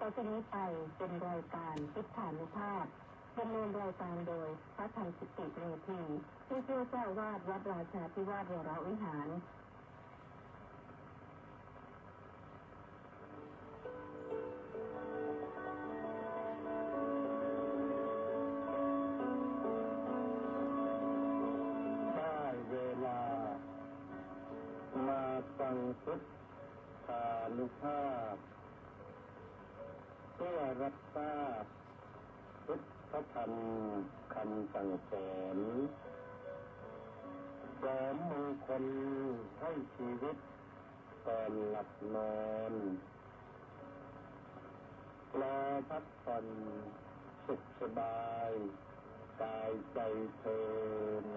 ต่อจากนี้ไปเป็นรายการพุทธานุภาพดำเนินรายการโดยพระธรรมสิติเรธีผู้ช่วยเจ้าวาดวัดราชาธิวาสวรวิหารได้เวลามาฟังพุทธานุภาพเพื่อรับทราบพุทธธรรมคำสั่งสอนเสริมมงคลให้ชีวิตก่อนหลับนอนรอพักผ่อนสุขสบายกายใจเทิน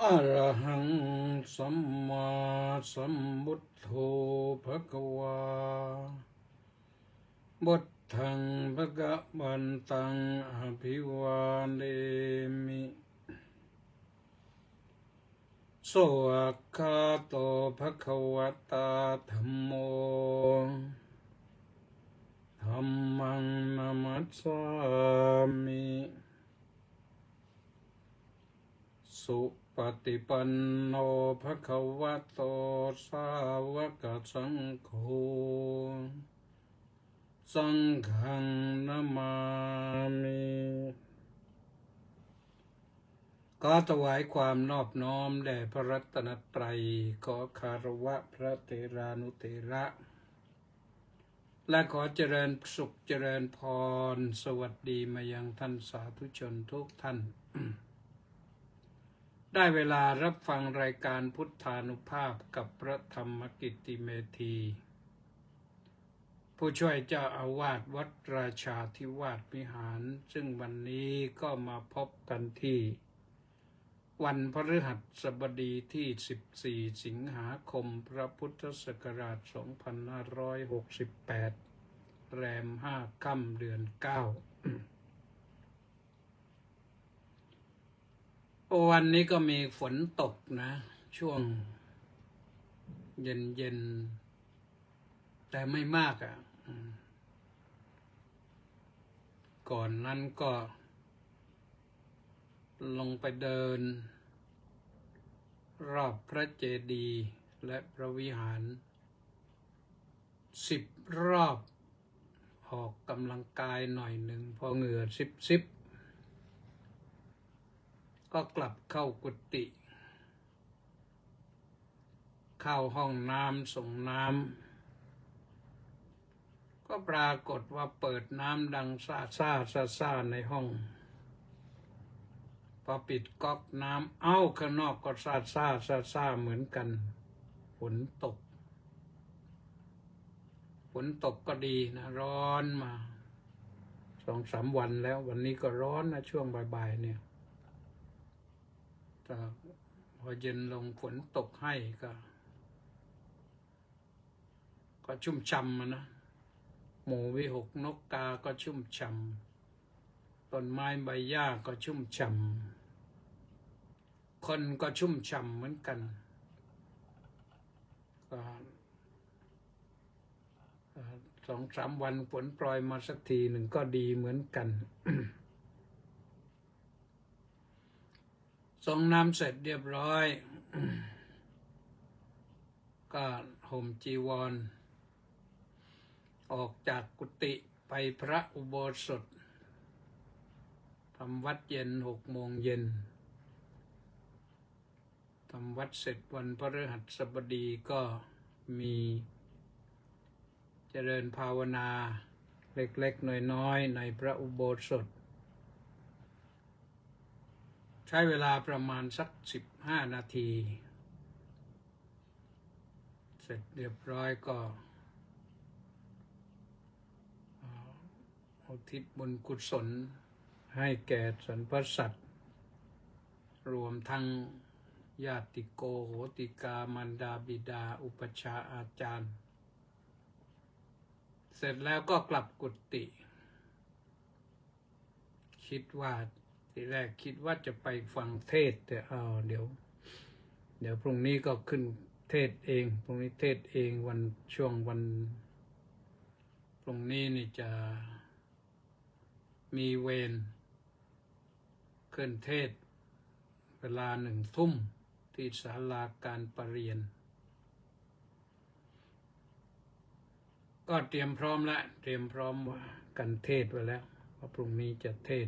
อะระหังสัมมาสัมพุทโธภควาบุตถังภะคะวันตังอภิวาเทมิโสอัคคาโตภะคะวะตาธัมโมธัมมังนะมัสสามิสุปฏิปันโนภะคะวะโตสาวกสังโฆสังฆังนะมามิขอถวายความนอบน้อมแด่พระรัตนตรัยขอคารวะพระเถรานุเถระและขอเจริญสุขเจริญพรสวัสดีมายังท่านสาธุชนทุกท่าน ได้เวลารับฟังรายการพุทธานุภาพกับพระธรรมกิตติเมธีผู้ช่วยเจ้าอาวาสวัดราชาธิวาสวิหารซึ่งวันนี้ก็มาพบกันที่วันพฤหัสบดีที่14สิงหาคมพระพุทธศักราช2568แรม5ค่ำเดือน9วันนี้ก็มีฝนตกนะช่วงเย็นแต่ไม่มากก่อนนั้นก็ลงไปเดินรอบพระเจดีย์และพระวิหาร10 รอบออกกำลังกายหน่อยหนึ่งพอเหงื่อซิบก็กลับเข้ากุฏิเข้าห้องน้ำส่งน้ำก็ปรากฏว่าเปิดน้ำดังซ่าในห้องพอปิดก๊อกน้ำข้างนอกก็ซ่าเหมือนกันฝนตกก็ดีนะร้อนมา2-3 วันแล้ววันนี้ก็ร้อนนะช่วงบ่ายๆเนี่ยแต่พอเย็นลงฝนตกให้ก็ชุ่มฉ่ำนะหมูวิหกนกกาก็ชุ่มฉ่ำต้นไม้ใบหญ้าก็ชุ่มฉ่ำคนก็ชุ่มฉ่ำเหมือนกันก็2-3 วันฝนโปรยมาสักทีหนึ่งก็ดีเหมือนกัน ส่งน้ำเสร็จเรียบร้อย ก็ห่มจีวรออกจากกุฏิไปพระอุโบสถทำวัดเย็น6 โมงเย็นทำวัดเสร็จวันพฤหัสบดีก็มีเจริญภาวนาเล็กๆน้อยๆในพระอุโบสถใช้เวลาประมาณสัก15 นาทีเสร็จเรียบร้อยก็อุทิศบุญกุศลให้แก่สรรพสัตว์รวมทั้งญาติโกโหติกามารดาบิดาอุปัชฌาย์อาจารย์เสร็จแล้วก็กลับกุฏิ คิดว่าทีแรกคิดว่าจะไปฟังเทศแต่เดี๋ยวพรุ่งนี้ก็ขึ้นเทศเองพรุ่งนี้เทศเองช่วงวันพรุ่งนี้นี่จะมีเวรขึ้นเทศเวลา1 ทุ่มที่ศาลาการประเรียนก็เตรียมพร้อมแล้วเตรียมพร้อมกันเทศไว้แล้วว่าพรุ่งนี้จะเทศ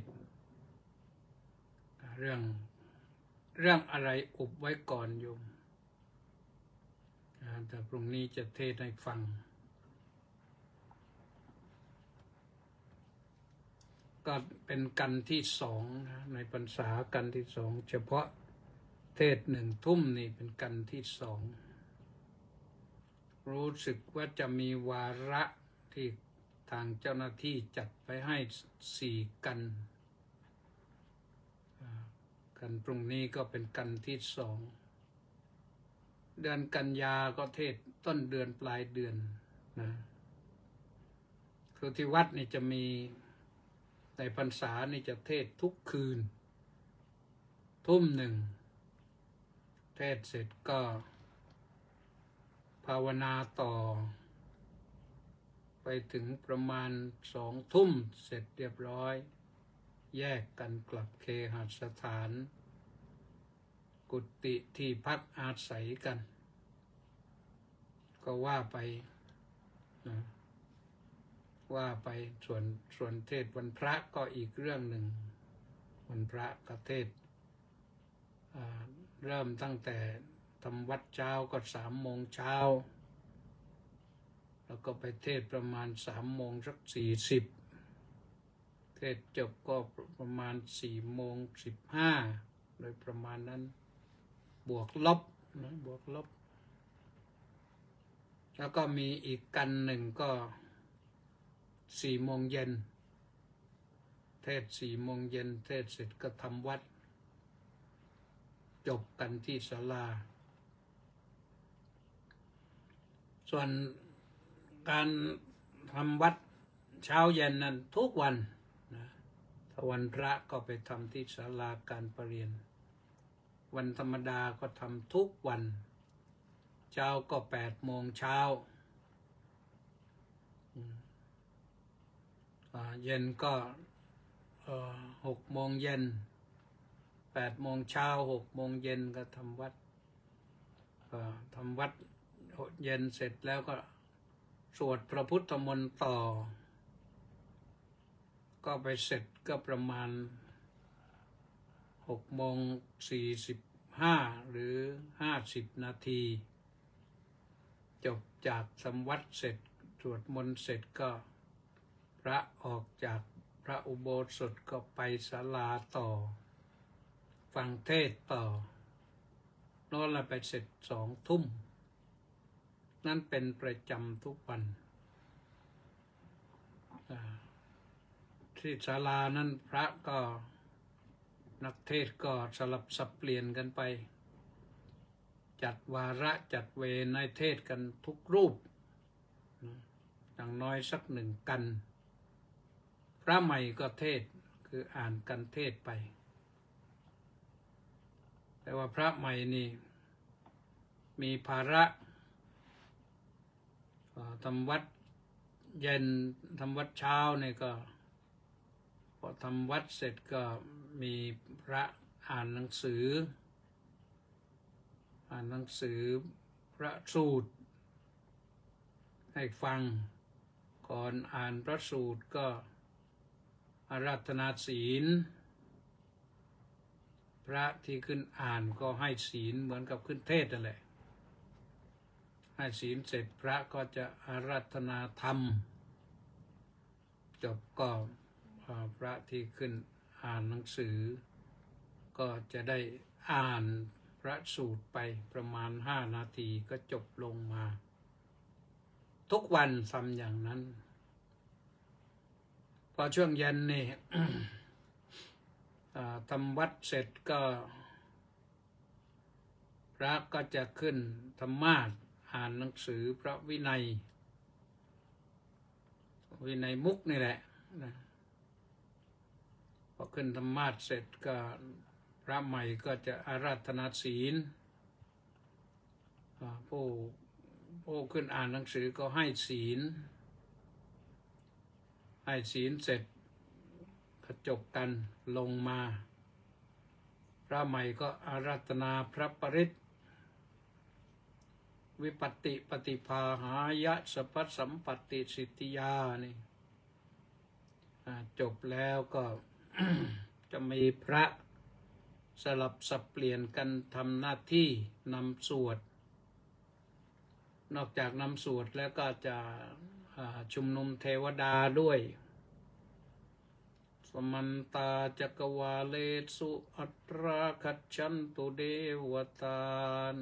เรื่องอะไรอุบไว้ก่อนโยมแต่พรุ่งนี้จะเทศให้ฟังก็เป็นกันที่2นะในพรรษากันที่2เฉพาะเทศ1 ทุ่มนี่เป็นกันที่2รู้สึกว่าจะมีวาระที่ทางเจ้าหน้าที่จัดไปให้4 กันพรุ่งนี้ก็เป็นกันที่2เดือนกันยาก็เทศต้นเดือนปลายเดือนนะคือที่วัดนี่จะมีในพรรษานี่จะเทศทุกคืน1 ทุ่มเทศเสร็จก็ภาวนาต่อไปถึงประมาณ2 ทุ่มเสร็จเรียบร้อยแยกกันกลับเคหสถานกุฏิที่พักอาศัยกันก็ว่าไปนะว่าไปส่วนเทศวันพระก็อีกเรื่องหนึ่งวันพระก็เทศเริ่มตั้งแต่ทำวัดเช้าก็3 โมงเช้าแล้วก็ไปเทศประมาณ3 โมงสัก40เทศจบก็ประมาณ4 โมง 15โดยประมาณนั้นบวกลบนะบวกลบแล้วก็มีอีกกันหนึ่งก็4 โมงเย็นเทศ4 โมงเย็นเทศเสร็จก็ทำวัดจบกันที่ศาลาส่วนการทำวัดเช้าเย็นนั้นทุกวันนะถ้าวันพระก็ไปทำที่ศาลาการประเรียนวันธรรมดาก็ทำทุกวันเช้าก็8 โมงเช้าเย็นก็6 โมงเย็น8 โมงเช้า6 โมงเย็นก็ทำวัดเย็นเสร็จแล้วก็สวดพระพุทธมนต์ต่อก็ไปเสร็จก็ประมาณ6 โมง 45หรือ50 นาทีจบจากทำวัดเสร็จสวดมนต์เสร็จก็พระออกจากพระอุโบสถก็ไปศาลาต่อฟังเทศต่อโน่นละไปเสร็จ2 ทุ่มนั่นเป็นประจำทุกวันที่ศาลานั้นพระก็นักเทศก็สลับสับเปลี่ยนกันไปจัดวาระจัดเวรในเทศกันทุกรูปอย่างน้อยสัก1 กันพระใหม่ก็เทศคืออ่านกันเทศไปแต่ว่าพระใหม่นี่มีภาระทำวัดเย็นทำวัดเช้าเนี่ยก็พอทำวัดเสร็จก็มีพระอ่านหนังสือพระสูตรให้ฟังก่อนอ่านพระสูตรก็อาราธนาศีลพระที่ขึ้นอ่านก็ให้ศีลเหมือนกับขึ้นเทศนั่นแหละให้ศีลเสร็จพระก็จะอาราธนาธรรมจบก็พระที่ขึ้นอ่านหนังสือก็จะได้อ่านพระสูตรไปประมาณ5 นาทีก็จบลงมาทุกวันทำอย่างนั้นพอช่วงเย็นนี่ ทำวัดเสร็จก็พระก็จะขึ้นธรรมาสน์อ่านหนังสือพระวินัยมุกนี่แหละนะ พอขึ้นธรรมาสน์เสร็จก็พระใหม่ก็จะอาราธนาศีลผู้ขึ้นอ่านหนังสือก็ให้ศีลเสร็จก็จบกันลงมาพระใหม่ก็อาราธนาพระปริตรวิปัตติปฏิภาหายะสัพพสัมปัตติสิทธิยานี่จบแล้วก็ จะมีพระสลับสับเปลี่ยนกันทำหน้าที่นำสวดนอกจากนำสวดแล้วก็จะชุมนุมเทวดาด้วยสมันตาจักวาเลสุอัตราคัจฉันตุเดวตาน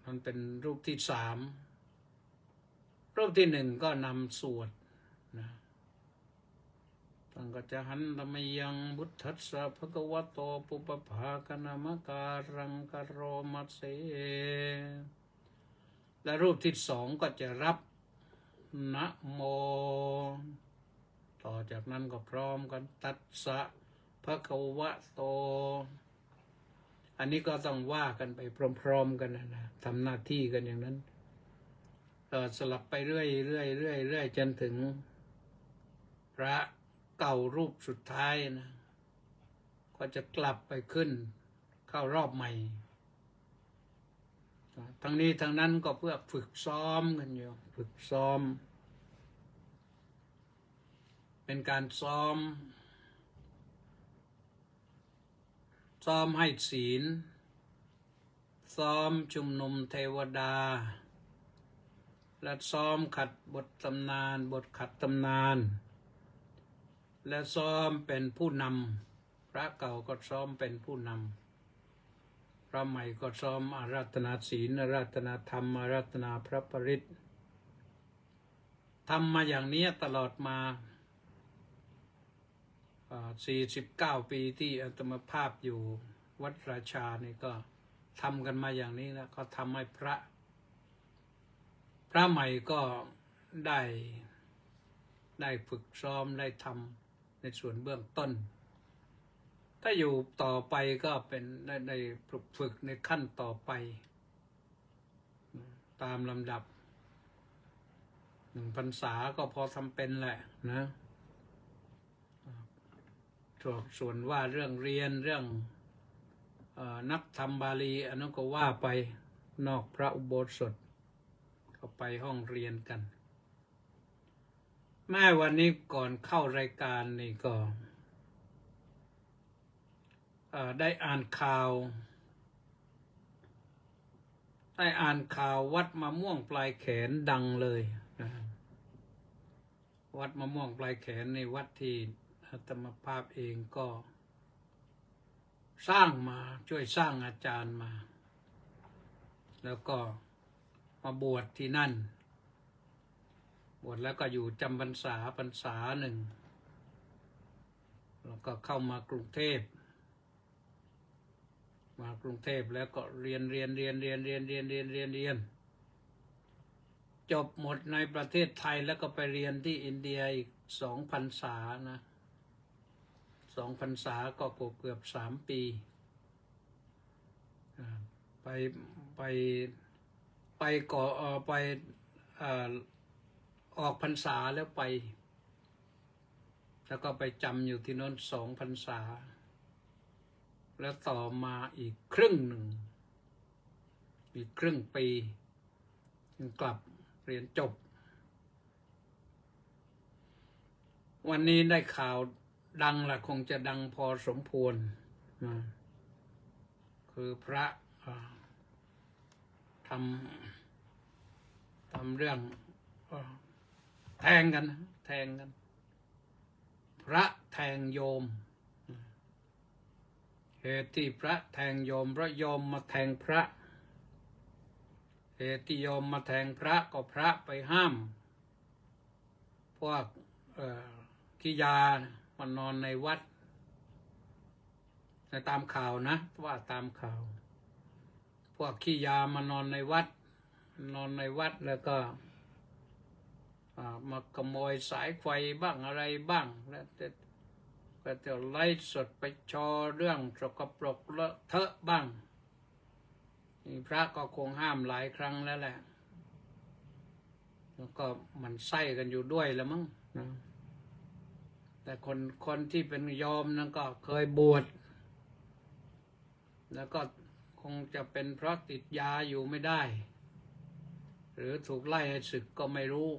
มันเป็นรูปที่สามรูปที่หนึ่งก็นำสวดนะตั้งก็จะหันธรรมยังบุตทัสสะภะคะวะโตปุปภาคณามการังกโรมัสเสและรูปที่สองก็จะรับนะโมต่อจากนั้นก็พร้อมกันตัสสะภะคะวะโตอันนี้ก็ต้องว่ากันไปพร้อมๆกันนะทำหน้าที่กันอย่างนั้นสลับไปเรื่อยจนถึงพระเก่ารูปสุดท้ายนะก็จะกลับไปขึ้นเข้ารอบใหม่ทั้งนี้ทั้งนั้นก็เพื่อฝึกซ้อมกันอยู่ฝึกซ้อมเป็นการซ้อมให้ศีลซ้อมชุมนุมเทวดาและซ้อมขัดบทตำนานบทขัดตำนานและซ้อมเป็นผู้นำพระเก่าก็ซ้อมเป็นผู้นำพระใหม่ก็ซ้อมอาราธนาศีลอาราธนาธรรมอาราธนาพระปริตรทำมาอย่างนี้ตลอดมา49 ปีที่อาตมาภาพอยู่วัดราชานี่ก็ทำกันมาอย่างนี้แล้วก็ทำให้พระใหม่ก็ได้ฝึกซ้อมได้ทำในส่วนเบื้องต้นถ้าอยู่ต่อไปก็เป็นได้ฝึกในขั้นต่อไปตามลำดับ1 พรรษาก็พอทำเป็นแหละนะส่วนว่าเรื่องเรียนเรื่องนักธรรมบาลีอันนั้นก็ว่าไปนอกพระอุโบสถก็ไปห้องเรียนกันแม่วันนี้ก่อนเข้ารายการนี่ก็ได้อ่านข่าววัดมะม่วงปลายแขนดังเลยวัดมะม่วงปลายแขนในวัดที่อาตมาภาพเองก็สร้างมาช่วยสร้างอาจารย์มาแล้วก็มาบวชที่นั่นบวชแล้วก็อยู่จำพรรษาหนึ่งแล้วก็เข้ามากรุงเทพแล้วก็เรียนจบหมดในประเทศไทยแล้วก็ไปเรียนที่อินเดียอีก2 พรรษานะ2 พรรษาก็เกือบ3 ปีไปก่อไปออกพรรษาแล้วไปแล้วก็ไปจำอยู่ที่โน้น2 พรรษาแล้วต่อมาอีกครึ่งหนึ่งอีกครึ่งปีจึงกลับเรียนจบวันนี้ได้ข่าวดังละคงจะดังพอสมควรนะคือพระทำเรื่องแทงกันพระแทงโยมเหตุที่พระแทงโยมเพราะโยมมาแทงพระเหตุที่โยมมาแทงพระก็พระไปห้ามพวกขี้ยามานอนในวัดในตามข่าวนะว่าตามข่าวพวกขี้ยามานอนในวัดแล้วก็ มาขโมยสายไฟบ้างอะไรบ้างแล้วแต่ไล่สดไปชอเรื่องสกปรกเลอะเทอะบ้างนี่พระก็คงห้ามหลายครั้งแล้วแหละแล้วก็มันไส้กันอยู่ด้วยแล้วมั้งนะแต่คนที่เป็นโยมนั้นก็เคยบวชแล้วก็คงจะเป็นเพราะติดยาอยู่ไม่ได้หรือถูกไล่ให้ศึกก็ไม่รู้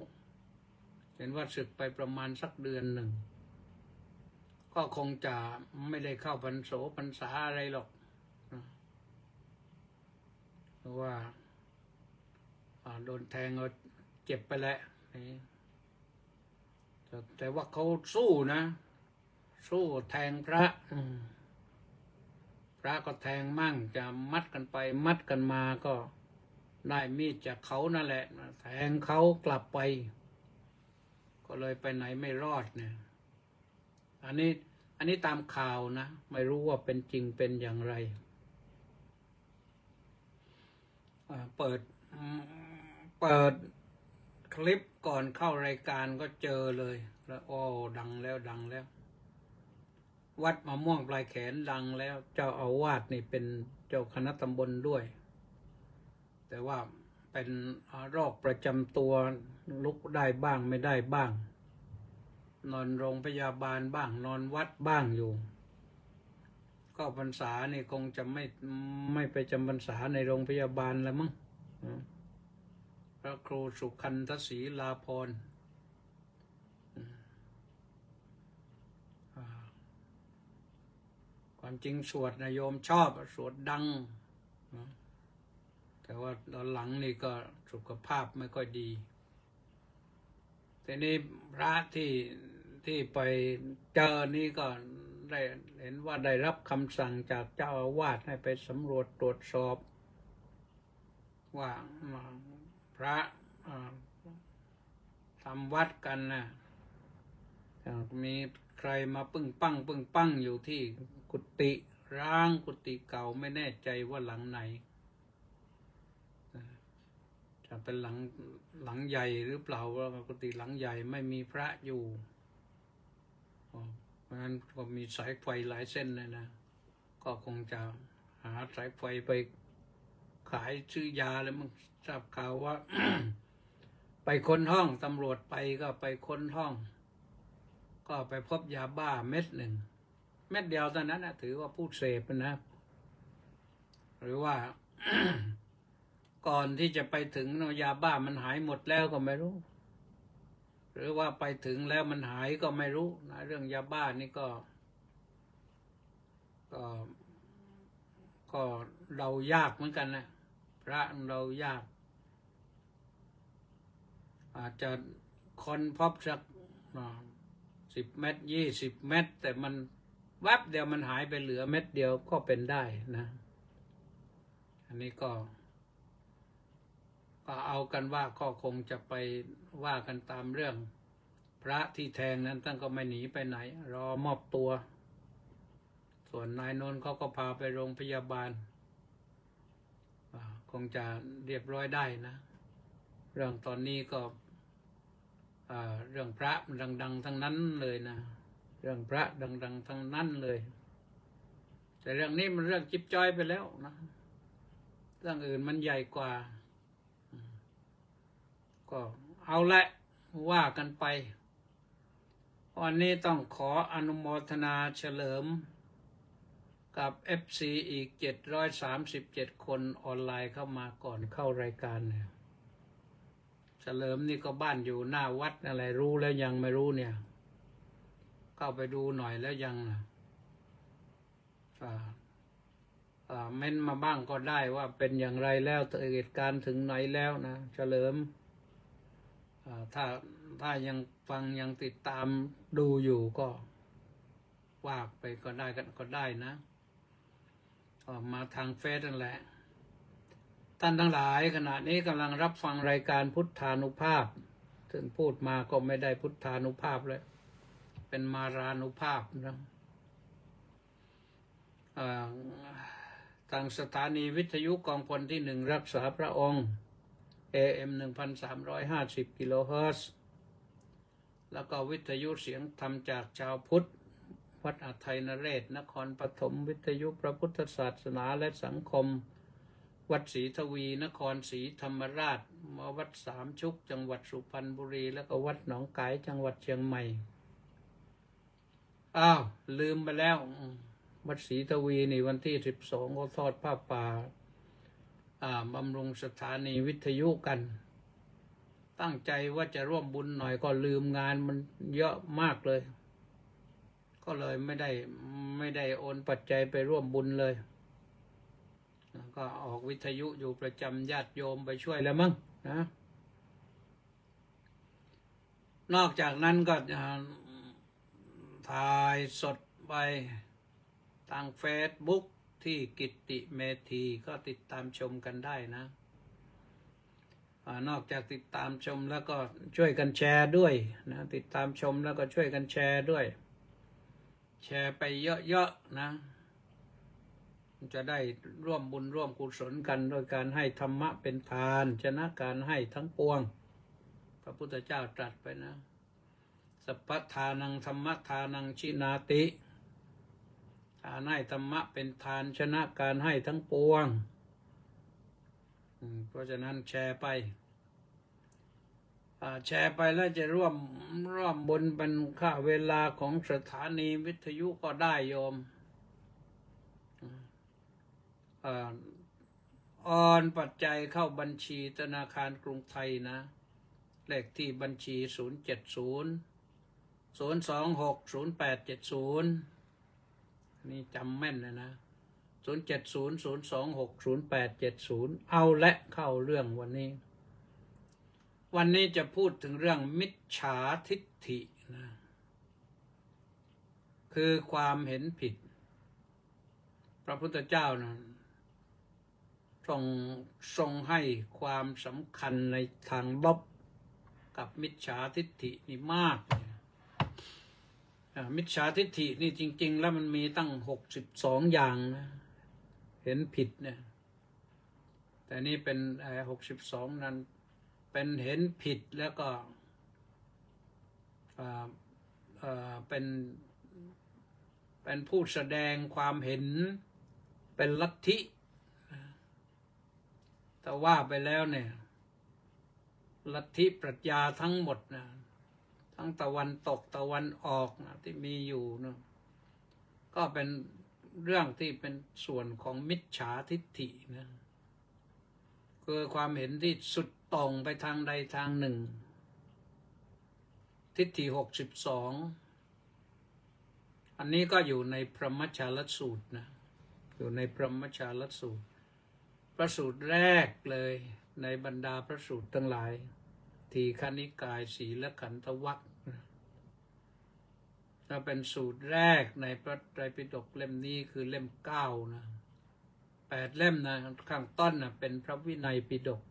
เห็นว่าศึกไปประมาณสักเดือนหนึ่งก็คงจะไม่ได้เข้าพรรษาอะไรหรอกเพราะว่าโดนแทงเอาเจ็บไปแล้วแต่ว่าเขาสู้นะสู้แทงพระพระก็แทงมั่งจะมัดกันไปมัดกันมาก็ได้มีดจากเขานั่นแหละแทงเขากลับไปก็เลยไปไหนไม่รอดเนี่ยอันนี้ตามข่าวนะไม่รู้ว่าเป็นจริงเป็นอย่างไรเปิดคลิปก่อนเข้ารายการก็เจอเลยแล้วโอ้ดังแล้ววัดมะม่วงปลายแขนดังแล้วเจ้าอาวาสนี่เป็นเจ้าคณะตำบลด้วยแต่ว่าเป็นโรคประจำตัวลุกได้บ้างไม่ได้บ้างนอนโรงพยาบาลบ้างนอนวัดบ้างอยู่ก็พรรษานี่คงจะไม่ไปจำพรรษาในโรงพยาบาลแล้วมั้งพระครูสุขันธศรีลาภรณ์ความจริงสวดนะโยมชอบสวดดังแต่ว่าตอนหลังนี่ก็สุขภาพไม่ค่อยดีแต่นี่พระที่ไปเจอนี่ก็ได้เห็นว่าได้รับคำสั่งจากเจ้าอาวาสให้ไปสำรวจตรวจสอบว่าพระทำวัดกันนะมีใครมาปึ้งปั้งอยู่ที่กุฏิร้างกุฏิเก่าไม่แน่ใจว่าหลังไหนจะเป็นหลังใหญ่หรือเปล่าว่ากุฏิหลังใหญ่ไม่มีพระอยู่เพราะฉะนั้นก็มีสายไฟหลายเส้นเลยนะก็คงจะหาสายไฟไปขายซื้อยาแล้วมึงทราบข่าวว่า ไปค้นห้องตำรวจไปก็ไปค้นห้องก็ไปพบยาบ้าเม็ดหนึ่งเม็ดเดียวเท่านั้นนะถือว่าผู้เสพนะหรือว่า ก่อนที่จะไปถึงยาบ้ามันหายหมดแล้วก็ไม่รู้หรือว่าไปถึงแล้วมันหายก็ไม่รู้นะเรื่องยาบ้านี่ก็เรายากเหมือนกันนะพระเรายากอาจจะคนพบสัก10 เม็ด20 เม็ดแต่มันแวบเดียวมันหายไปเหลือเม็ดเดียวก็เป็นได้นะอันนี้ก็เอากันว่าก็คงจะไปว่ากันตามเรื่องพระที่แทงนั้นท่านก็ไม่หนีไปไหนรอมอบตัวส่วนนายนนท์เขาก็พาไปโรงพยาบาลคงจะเรียบร้อยได้นะเรื่องตอนนี้ก็เรื่องพระดังๆทั้งนั้นเลยนะเรื่องพระดังๆทั้งนั้นเลยแต่เรื่องนี้มันเรื่องจิ๊บจ้อยไปแล้วนะเรื่องอื่นมันใหญ่กว่าก็เอาละว่ากันไปวันนี้ต้องขออนุโมทนาเฉลิมกับ FC อีก737 คนออนไลน์เข้ามาก่อนเข้ารายการเนี่ยเฉลิมนี่ก็บ้านอยู่หน้าวัดอะไรรู้แล้วยังไม่รู้เนี่ยเข้าไปดูหน่อยแล้วยังเม้นมาบ้างก็ได้ว่าเป็นอย่างไรแล้วเหตุการณ์ถึงไหนแล้วนะเฉลิมถ้ายังฟังยังติดตามดูอยู่ก็ว่าไปก็ได้นะมาทางเฟซนั่นแหละท่านทั้งหลายขณะนี้กำลังรับฟังรายการพุทธานุภาพซึ่งพูดมาก็ไม่ได้พุทธานุภาพเลยเป็นมารานุภาพนะทางสถานีวิทยุกองพลที่ 1รักษาพระองค์ AM 1350 กิโลเฮิรตซ์ แล้วก็วิทยุเสียงธรรมจากชาวพุทธวัดอาทัยนเรศนครปฐมวิทยุพระพุทธศาสนาและสังคมวัดศรีทวีนครศรีธรรมราชมาวัดสามชุกจังหวัดสุพรรณบุรีแล้วก็วัดหนองกายจังหวัดเชียงใหม่อ้าวลืมไปแล้ววัดศรีทวีนี่วันที่12เขาทอดผ้าป่าบำรุงสถานีวิทยุกันตั้งใจว่าจะร่วมบุญหน่อยก็ลืมงานมันเยอะมากเลยก็เลยไม่ได้โอนปัจจัยไปร่วมบุญเลยก็ออกวิทยุอยู่ประจำญาติโยมไปช่วยแล้วมั้งนะนอกจากนั้นก็ถ่ายสดไปทางเฟซบุ๊กที่กิตติเมธีก็ติดตามชมกันได้นะนอกจากติดตามชมแล้วก็ช่วยกันแชร์ด้วยนะติดตามชมแล้วก็ช่วยกันแชร์ด้วยแชร์ไปเยอะๆนะจะได้ร่วมบุญร่วมกุศลกันโดยการให้ธรรมะเป็นทานชนะการให้ทั้งปวงพระพุทธเจ้าตรัสไปนะสัพพทานังธรรมทานังชินาติการให้ธรรมะเป็นทานชนะการให้ทั้งปวงเพราะฉะนั้นแชร์ไปแล้วจะร่วมบุญเป็นค่าเวลาของสถานีวิทยุก็ได้โยมออนปัจจัยเข้าบัญชีธนาคารกรุงไทยนะเลขที่บัญชี070-026-0870นี่จำแม่นเลยนะ070-026-0870เอาและเข้าเรื่องวันนี้จะพูดถึงเรื่องมิจฉาทิฏฐินะคือความเห็นผิดพระพุทธเจ้านะทรงให้ความสำคัญในทางลบกับมิจฉาทิฏฐินี่มากมิจฉาทิฏฐินี่จริงๆแล้วมันมีตั้ง62อย่างนะเห็นผิดเนี่ยแต่นี่เป็น62นั้นเป็นเห็นผิดแล้วก็เป็นผู้แสดงความเห็นเป็นลัทธิแต่ว่าไปแล้วเนี่ยลัทธิปรัชญาทั้งหมดนะทั้งตะวันตกตะวันออกนะที่มีอยู่นะก็เป็นเรื่องที่เป็นส่วนของมิจฉาทิฏฐินะคือความเห็นที่สุดตรงไปทางใดทางหนึ่งทิฏฐิ62อันนี้ก็อยู่ในพรหมชาลสูตรนะอยู่ในพรหมชาลสูตรพระสูตรแรกเลยในบรรดาพระสูตรทั้งหลายทีฆนิกายสีลขันธวรรคถ้าเป็นสูตรแรกในพระไตรปิฎกเล่มนี้คือเล่ม9นะ8เล่มนะข้างต้นนะเป็นพระวินัยปิฎก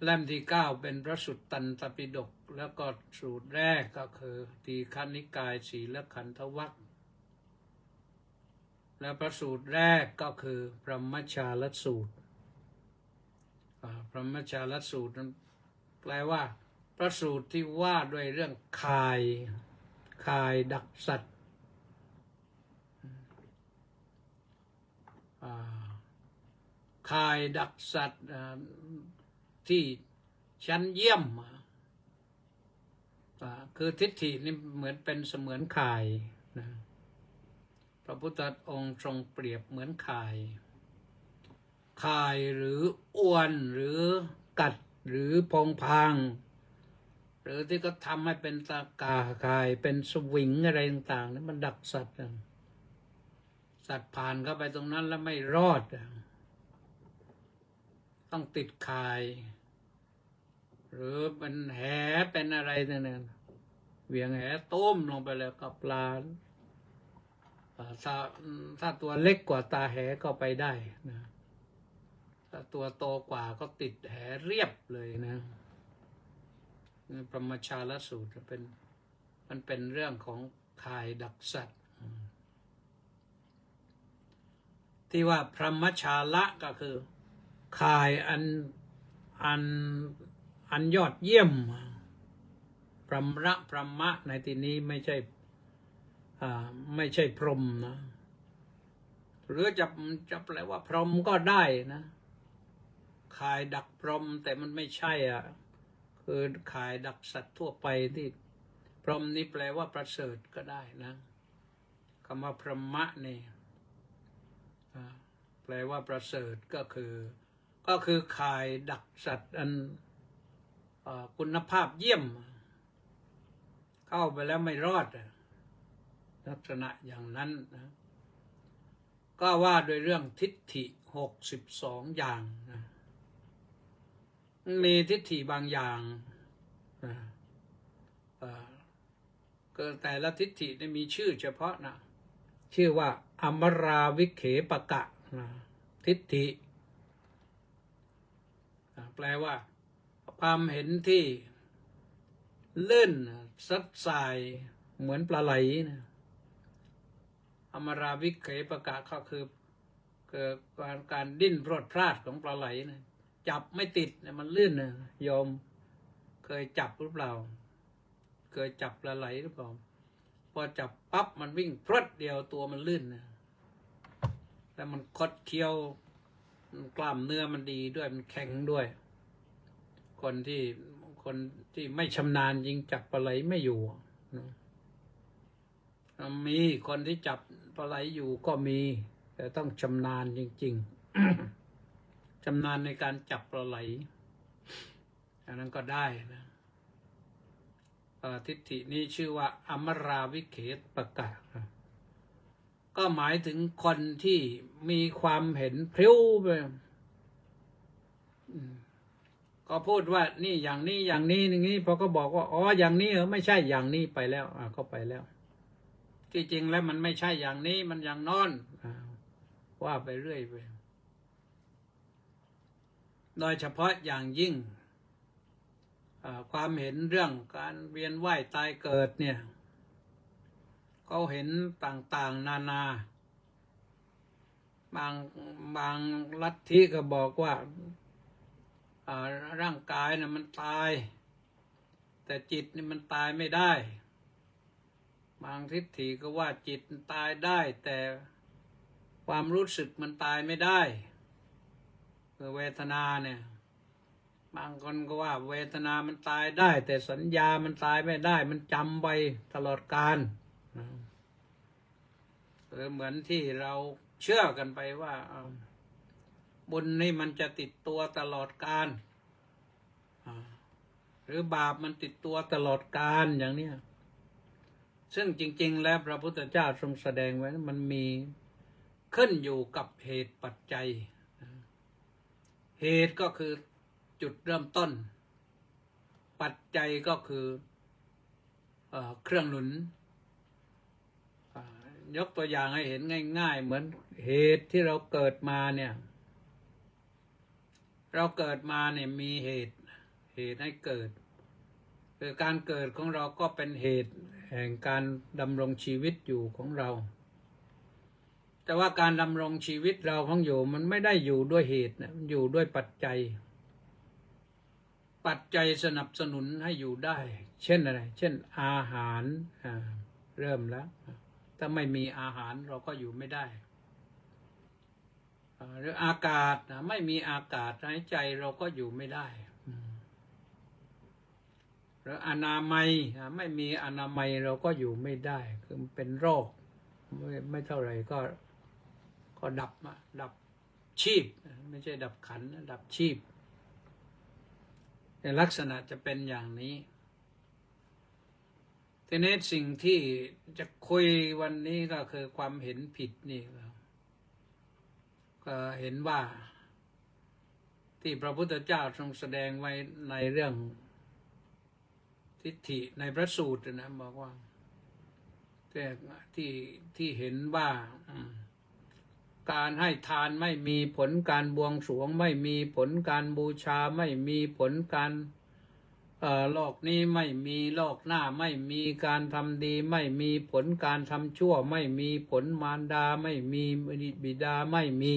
เล่มที่9เป็นพระสุตตันตปิฎกแล้วก็สูตรแรกก็คือทีฆนิกายสีลขันธวรรคและพระสูตรแรกก็คือพรหมชาลสูตรพรหมชาลสูตรนั้นแปลว่าพระสูตรที่ว่าด้วยเรื่องคายดักสัตว์คายดักสัตว์ที่ชั้นเยี่ยมคือทิฏฐินี่เหมือนเป็นเสมือนคายนะพระพุทธองค์ทรงเปรียบเหมือนคายหรืออ้วนหรือกัดหรือพองพางหรือที่ก็ทำให้เป็นตากาคายเป็นสวิงอะไรต่างๆนั้นมันดักสัตว์ผ่านเข้าไปตรงนั้นแล้วไม่รอดต้องติดคายหรือเป็นแหเป็นอะไรนั่นเหวี่ยงแหต้มลงไปแล้วกับปลาถ้าตัวเล็กกว่าตาแหก็ไปได้นะถ้าตัวโตกว่าก็ติดแหเรียบเลยนะพรหมชาลสูตรมันเป็นเรื่องของคายดักสัตว์ที่ว่าพรหมชาละก็คือคายอันยอดเยี่ยม พรหมะในที่นี้ไม่ใช่พรหมนะหรือจะแปลว่าพรหมก็ได้นะข่ายดักพรหมแต่มันไม่ใช่คือข่ายดักสัตว์ทั่วไปที่พรหมนี่แปลว่าประเสริฐก็ได้นะคำว่าพรหมะนี่แปลว่าประเสริฐก็คือข่ายดักสัตว์อันคุณภาพเยี่ยมเข้าไปแล้วไม่รอดลักษณะอย่างนั้นนะก็ว่าโดยเรื่องทิฏฐิ62อย่างนะมีทิฏฐิบางอย่างนะก็แต่ละทิฏฐิได้มีชื่อเฉพาะนะชื่อว่าอมราวิเขปกะนะทิฏฐิแปลว่าความเห็นที่ลื่นซัดสายเหมือนปลาไหลนะอมราวิเขปกะก็คือการดิ้นพรวดพลาดของปลาไหลนะจับไม่ติดเนี่ยมันลื่นนะโยมเคยจับหรือเปล่าเคยจับปลาไหลหรือเปล่าพอจับปั๊บมันวิ่งพรวดเดียวตัวมันลื่นนะแล้วมันคดเคี้ยวกล้ามเนื้อมันดีด้วยมันแข็งด้วยคนที่ไม่ชำนาญยิงจับปลาไหลไม่อยู่นะมีคนที่จับปลาไหลอยู่ก็มีแต่ต้องชำนาญจริงๆ ชำนาญในการจับปลาไหลอันนั้นก็ได้นะทิฏฐินี้ชื่อว่าอมราวิเขปกะก็หมายถึงคนที่มีความเห็นพริ้วไปก็พูดว่านี่อย่างนี้อย่างนี้อย่างนี้พอก็บอกว่าอ๋ออย่างนี้ไม่ใช่อย่างนี้ไปแล้วก็ไปแล้วที่จริงแล้วมันไม่ใช่อย่างนี้มันอย่างนอนว่าไปเรื่อยไปโดยเฉพาะอย่างยิ่งความเห็นเรื่องการเวียนว่ายตายเกิดเนี่ยเขาเห็นต่างๆนานาบางลัทธิก็บอกว่าร่างกายน่ะมันตายแต่จิตนี่มันตายไม่ได้บางทิฏฐิก็ว่าจิตตายได้แต่ความรู้สึกมันตายไม่ได้คือเวทนาเนี่ยบางคนก็ว่าเวทนามันตายได้แต่สัญญามันตายไม่ได้มันจำไปตลอดกาลเหมือนที่เราเชื่อกันไปว่าบุญนี่มันจะติดตัวตลอดกาลหรือบาปมันติดตัวตลอดกาลอย่างนี้ซึ่งจริงๆแล้วพระพุทธเจ้าทรงแสดงไว้มันมีขึ้นอยู่กับเหตุปัจจัยเหตุก็คือจุดเริ่มต้นปัจจัยก็คือเครื่องหนุนยกตัวอย่างให้เห็นง่ายๆเหมือนเหตุที่เราเกิดมาเนี่ยเราเกิดมาเนี่ยมีเหตุให้เกิดคือการเกิดของเราก็เป็นเหตุแห่งการดำรงชีวิตอยู่ของเราแต่ว่าการดำรงชีวิตเราของอยู่มันไม่ได้อยู่ด้วยเหตุนะมันอยู่ด้วยปัจจัยสนับสนุนให้อยู่ได้เช่นอะไรเช่นอาหารเริ่มแล้วถ้าไม่มีอาหารเราก็อยู่ไม่ได้หรืออากาศไม่มีอากาศหายใจเราก็อยู่ไม่ได้หรืออนามัยไม่มีอนามัยเราก็อยู่ไม่ได้คือเป็นโรคไม่เท่าไหร่ก็ดับชีพไม่ใช่ดับขันดับชีพในลักษณะจะเป็นอย่างนี้ทีนี้สิ่งที่จะคุยวันนี้ก็คือความเห็นผิดนี่ก็เห็นว่าที่พระพุทธเจ้าทรงแสดงไว้ในเรื่องทิฏฐิในพระสูตรนะบอกว่าแต่ที่เห็นว่าการให้ทานไม่มีผลการบวงสรวงไม่มีผลการบูชาไม่มีผลการโลกนี้ไม่มีโลกหน้าไม่มีการทำดีไม่มีผลการทำชั่วไม่มีผลมารดาไม่มีบิดาไม่มี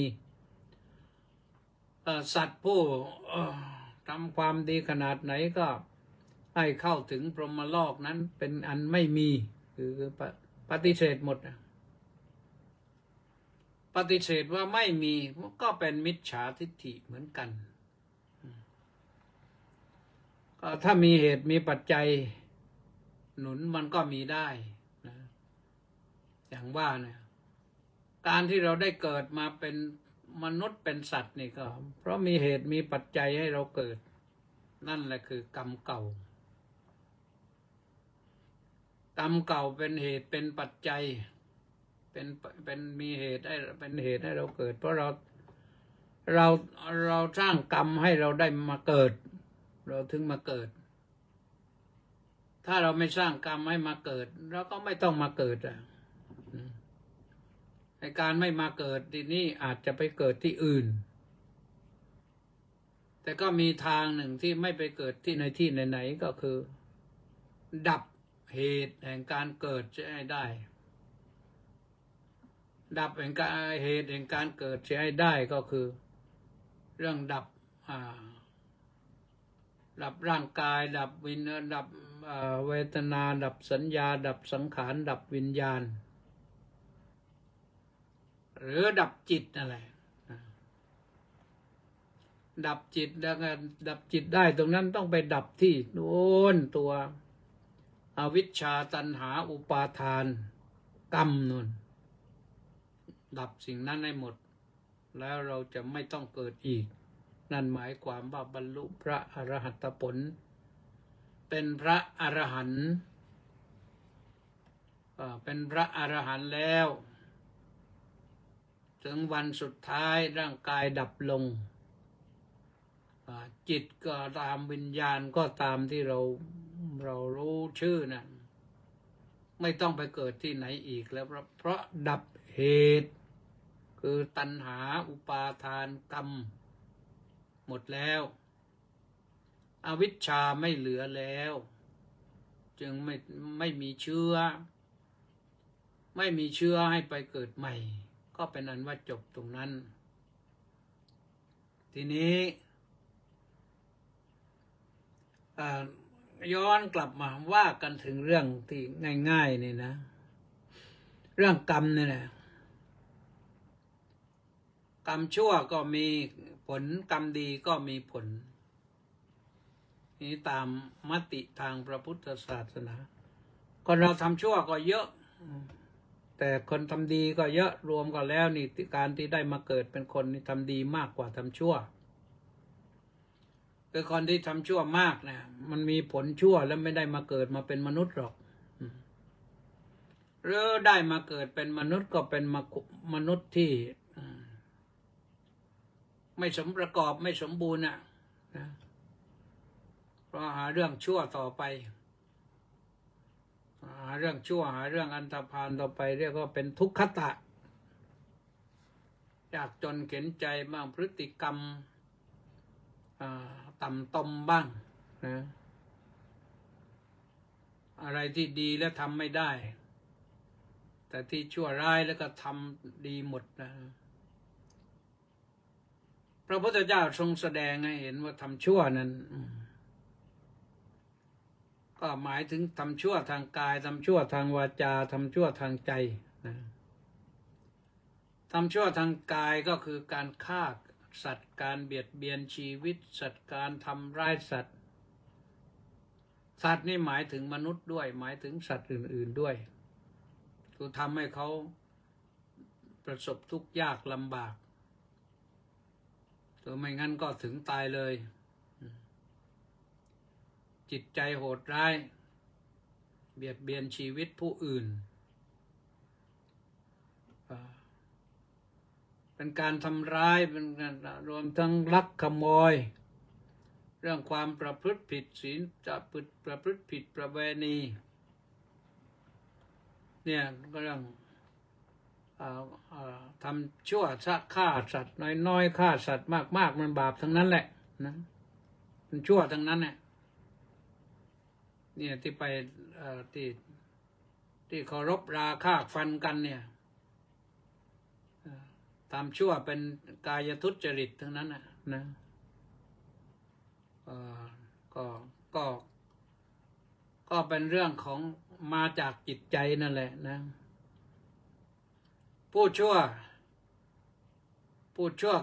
สัตว์ผู้ทำความดีขนาดไหนก็ ให้เข้าถึงพรหมโลกนั้นเป็นอันไม่มีคือปฏิเสธหมดนะปฏิเสธว่าไม่มีก็เป็นมิจฉาทิฏฐิเหมือนกันก็ถ้ามีเหตุมีปัจจัยหนุนมันก็มีได้นะอย่างว่าเนี่ยการที่เราได้เกิดมาเป็นมนุษย์เป็นสัตว์นี่ก็เพราะมีเหตุมีปัจจัยให้เราเกิดนั่นแหละคือกรรมเก่ากรรมเก่าเป็นเหตุเป็นปัจจัยเป็นมีเหตุให้เป็นเหตุให้เราเกิดเพราะเราสร้างกรรมให้เราได้มาเกิดเราถึงมาเกิดถ้าเราไม่สร้างกรรมให้มาเกิดเราก็ไม่ต้องมาเกิดในการไม่มาเกิดทีนี้อาจจะไปเกิดที่อื่นแต่ก็มีทางหนึ่งที่ไม่ไปเกิดที่ในที่ไหนๆก็คือดับเหตุแห่งการเกิดจะให้ได้ดับแห่งการเหตุแห่งการเกิดจะให้ได้ก็คือเรื่องดับร่างกายดับเวทนาดับสัญญาดับสังขารดับวิญญาณหรือดับจิตนั่นแหละดับจิตแล้วก็ดับจิตได้ตรงนั้นต้องไปดับที่โน้นตัวอวิชชาตัณหาอุปาทานกรรมนู่นดับสิ่งนั้นให้หมดแล้วเราจะไม่ต้องเกิดอีกนั่นหมายความว่าบรรลุพระอรหัตผลเป็นพระอรหันต์เป็นพระอรหันต์แล้วถึงวันสุดท้ายร่างกายดับลงจิตก็ตามวิญญาณก็ตามที่เรารู้ชื่อนะไม่ต้องไปเกิดที่ไหนอีกแล้วเพราะดับเหตุคือตัณหาอุปาทานกรรมหมดแล้วอวิชชาไม่เหลือแล้วจึงไม่มีเชื้อให้ไปเกิดใหม่ก็เป็นอันว่าจบตรงนั้นทีนี้ย้อนกลับมาว่ากันถึงเรื่องที่ง่ายๆนี่นะเรื่องกรรมนี่แหละกรรมชั่วก็มีผลกรรมดีก็มีผลนี่ตามมติทางพระพุทธศาสนาคนเราทำชั่วก็เยอะแต่คนทำดีก็เยอะรวมกันแล้วนี่การที่ได้มาเกิดเป็นคนนี่ทำดีมากกว่าทำชั่วคือคนที่ทำชั่วมากนะมันมีผลชั่วแล้วไม่ได้มาเกิดมาเป็นมนุษย์หรอกหรือได้มาเกิดเป็นมนุษย์ก็เป็นมนุษย์ที่ไม่สมประกอบไม่สมบูรณ์นะเพราะหาเรื่องชั่วต่อไปหาเรื่องชั่วหาเรื่องอันธพาลต่อไปเรียกว่าเป็นทุกขตะยากจนเข็นใจบ้างพฤติกรรมต่ำตมบ้างนะอะไรที่ดีแล้วทำไม่ได้แต่ที่ชั่วร้ายแล้วก็ทำดีหมดนะพระพุทธเจ้าทรงแสดงให้เห็นว่าทำชั่วนั้นก็หมายถึงทำชั่วทางกายทำชั่วทางวาจาทำชั่วทางใจนะทำชั่วทางกายก็คือการฆ่าสัตว์การเบียดเบียนชีวิตสัตว์การทำร้ายสัตว์นี่หมายถึงมนุษย์ด้วยหมายถึงสัตว์อื่นๆด้วยคือทำให้เขาประสบทุกข์ยากลำบากหรือไม่งั้นก็ถึงตายเลยจิตใจโหดร้ายเบียดเบียนชีวิตผู้อื่นเป็นการทำร้ายเป็นการรวมทั้งลักขโมยเรื่องความประพฤติผิดศีลจะประพฤติผิดประเวณีเนี่ยก็เรื่องทำชั่วฆ่าสัตว์น้อยๆฆ่าสัตว์มากๆมันบาปทั้งนั้นแหละนะมันชั่วทั้งนั้นเนี่ยที่ไปที่เคารพราฆ่าฟันกันเนี่ยทำชั่วเป็นกายทุจริตทั้งนั้นนะก็ ก็เป็นเรื่องของมาจากจิตใจนั่นแหละนะพูดชั่ว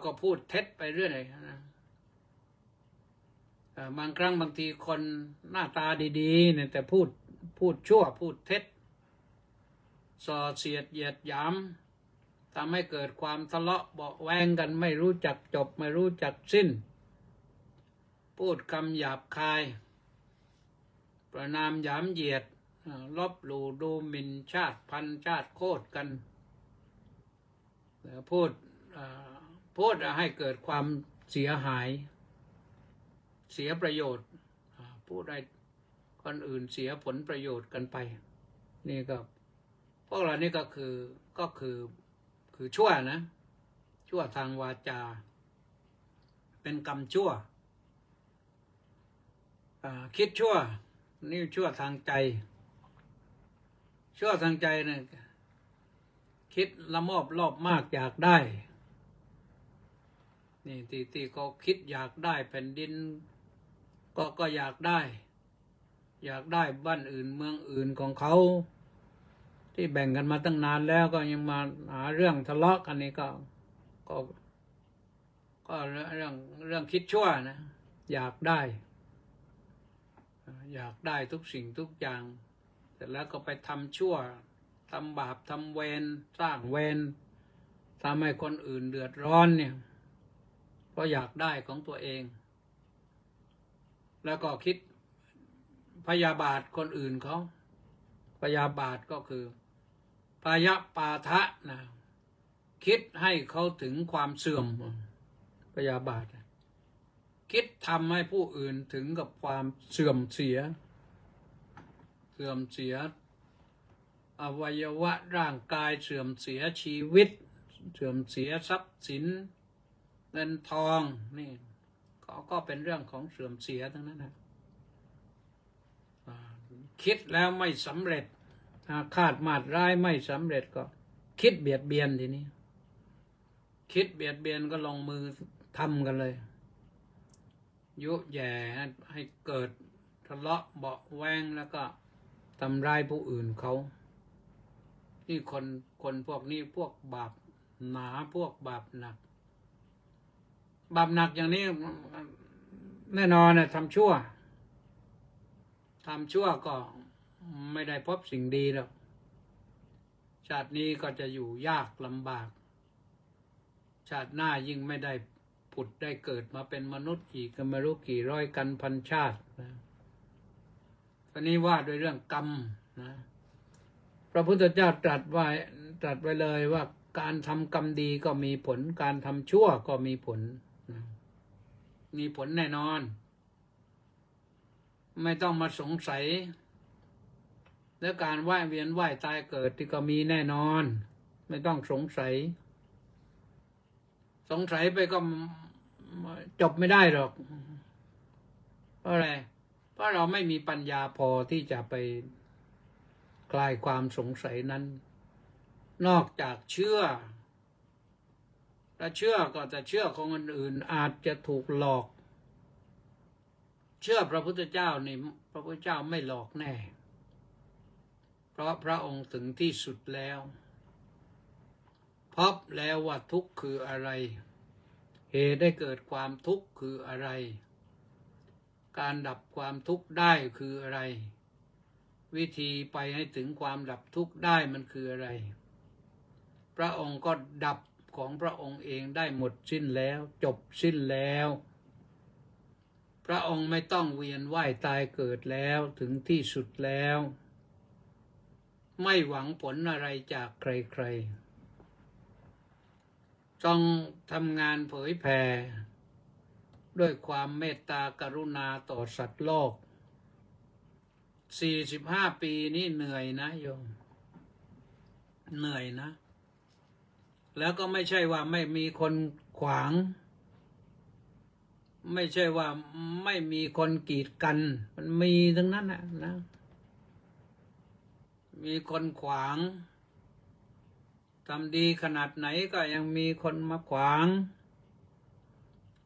ก็พูดเท็จไปเรื่อยนะบางครั้งบางทีคนหน้าตาดีๆเนี่ยแต่พูดชั่วพูดเท็จส่อเสียดเหยียดหยามทำให้เกิดความทะเลาะเบาะแวงกันไม่รู้จักจบไม่รู้จักสิ้นพูดคำหยาบคายประณามหยามเหยียดลบหลู่ดูหมิ่นชาติพันธุ์ชาติโคตรกันพูดให้เกิดความเสียหายเสียประโยชน์พูดให้คนอื่นเสียผลประโยชน์กันไปนี่ก็พวกเรานี่ก็คือชั่วนะชั่วทางวาจาเป็นกรรมชั่วคิดชั่วนี่ชั่วทางใจชั่วทางใจเนี่ยคิดละโมบรอบมากอยากได้นี่ที่เขาคิดอยากได้แผ่นดินก็อยากได้บ้านอื่นเมืองอื่นของเขาที่แบ่งกันมาตั้งนานแล้วก็ยังมาหาเรื่องทะเลาะกันนี่ก็เรื่องคิดชั่วนะอยากได้ทุกสิ่งทุกอย่างเสร็จแล้วก็ไปทำชั่วทำบาปทำเวรสร้างเวรทำให้คนอื่นเดือดร้อนเนี่ยเพราะอยากได้ของตัวเองแล้วก็คิดพยาบาทคนอื่นเขาพยาบาทก็คือพยาปาทะนะคิดให้เขาถึงความเสื่อมพยาบาทคิดทำให้ผู้อื่นถึงกับความเสื่อมเสียอวัยวะร่างกายเสื่อมเสียชีวิตเสื่อมเสียทรัพย์สินเงินทองนี่ก็เป็นเรื่องของเสื่อมเสียทั้งนั้นนะคิดแล้วไม่สำเร็จคาดมาดร้ายไม่สำเร็จก็คิดเบียดเบียนทีนี้คิดเบียดเบียนก็ลงมือทำกันเลยยุแย่ให้เกิดทะเลาะเบาะแวงแล้วก็ทำร้ายผู้อื่นเขานี่คนพวกนี้พวกบาปหนาพวกบาปหนักอย่างนี้แน่นอนนะทำชั่วก็ไม่ได้พบสิ่งดีหรอกชาตินี้ก็จะอยู่ยากลำบากชาติหน้ายิ่งไม่ได้ผุดได้เกิดมาเป็นมนุษย์อีกก็ไม่รู้กี่ร้อยกันพันชาตินะตอนนี้ว่าโดยเรื่องกรรมนะพระพุทธเจ้าตรัสไว้เลยว่าการทำกรรมดีก็มีผลการทำชั่วก็มีผลนะมีผลแน่นอนไม่ต้องมาสงสัยและการว่ายเวียนว่ายตายเกิดที่ก็มีแน่นอนไม่ต้องสงสัยไปก็จบไม่ได้หรอกเพราะอะไรเพราะเราไม่มีปัญญาพอที่จะไปคลายความสงสัยนั้นนอกจากเชื่อถ้าเชื่อก็จะเชื่อของคนอื่นอาจจะถูกหลอกเชื่อพระพุทธเจ้านี่พระพุทธเจ้าไม่หลอกแน่เพราะพระองค์ถึงที่สุดแล้วพบแล้วว่าทุกข์คืออะไรเหตุได้เกิดความทุกข์คืออะไรการดับความทุกข์ได้คืออะไรวิธีไปให้ถึงความดับทุกข์ได้มันคืออะไรพระองค์ก็ดับของพระองค์เองได้หมดสิ้นแล้วจบสิ้นแล้วพระองค์ไม่ต้องเวียนว่ายตายเกิดแล้วถึงที่สุดแล้วไม่หวังผลอะไรจากใครๆต้องทำงานเผยแผ่ด้วยความเมตตากรุณาต่อสัตว์โลก45 ปีนี้เหนื่อยนะโยมเหนื่อยนะแล้วก็ไม่ใช่ว่าไม่มีคนขวางไม่ใช่ว่าไม่มีคนกีดกันมันมีทั้งนั้นนะมีคนขวางทำดีขนาดไหนก็ยังมีคนมาขวาง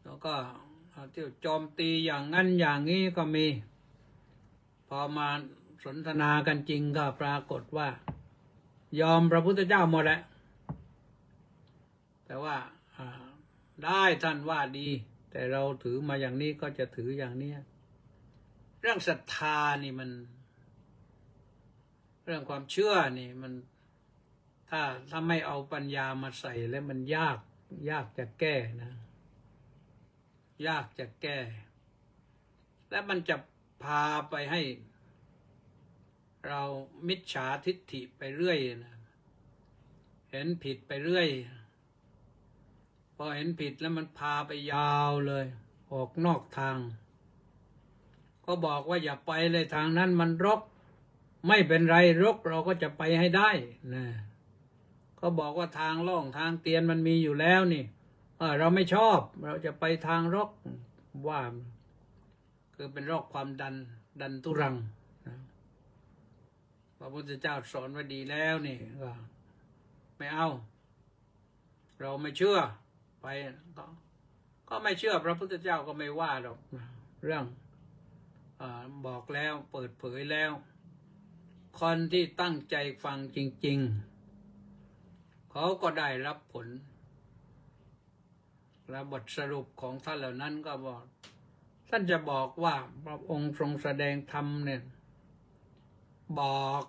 แล้วก็ที่โจมตีอย่างนั้นอย่างนี้ก็มีพอมา สนทนากันจริงก็ปรากฏว่า ยอมพระพุทธเจ้าหมดแหละแต่ว่าได้ท่านว่าดีแต่เราถือมาอย่างนี้ก็จะถืออย่างนี้เรื่องศรัทธานี่มันเรื่องความเชื่อนี่มันถ้าไม่เอาปัญญามาใส่แล้วมันยากจะแก้นะยากจะแก้และมันจะพาไปให้เรามิจฉาทิฏฐิไปเรื่อยนะเห็นผิดไปเรื่อยพอเห็นผิดแล้วมันพาไปยาวเลยออกนอกทางก็บอกว่าอย่าไปเลยทางนั้นมันรกไม่เป็นไรรกเราก็จะไปให้ได้นะก็บอกว่าทางล่องทางเตียนมันมีอยู่แล้วนี่เราไม่ชอบเราจะไปทางรกว่าคือเป็นโรคความดันทุรังนะพระพุทธเจ้าสอนไว้ดีแล้วนี่ก็ไม่เอาเราไม่เชื่อไปก็ไม่เชื่อพระพุทธเจ้าก็ไม่ว่าหรอกเรื่องบอกแล้วเปิดเผยแล้วคนที่ตั้งใจฟังจริงๆเขาก็ได้รับผลและบทสรุปของท่านเหล่านั้นก็บอกท่านจะบอกว่าพระองค์ทรงแสดงธรรมเนี่ยบอก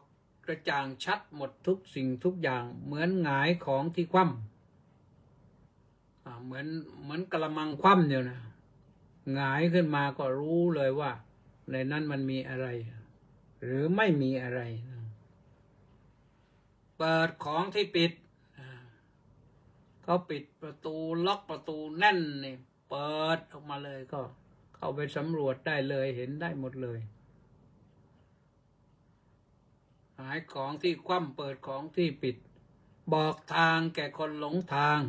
กระจ่างชัดหมดทุกสิ่งทุกอย่างเหมือนหงายของที่คว่ำเหมือนกระมังคว่ำอยู่นะหงายขึ้นมาก็รู้เลยว่าในนั้นมันมีอะไรหรือไม่มีอะไรเปิดของที่ปิดเขาปิดประตูล็อกประตูแน่นนี่เปิดออกมาเลยก็เข้าไปสำรวจได้เลยเห็นได้หมดเลยหายของที่คว่ำเปิดของที่ปิดบอกทางแก่คนหลงทาง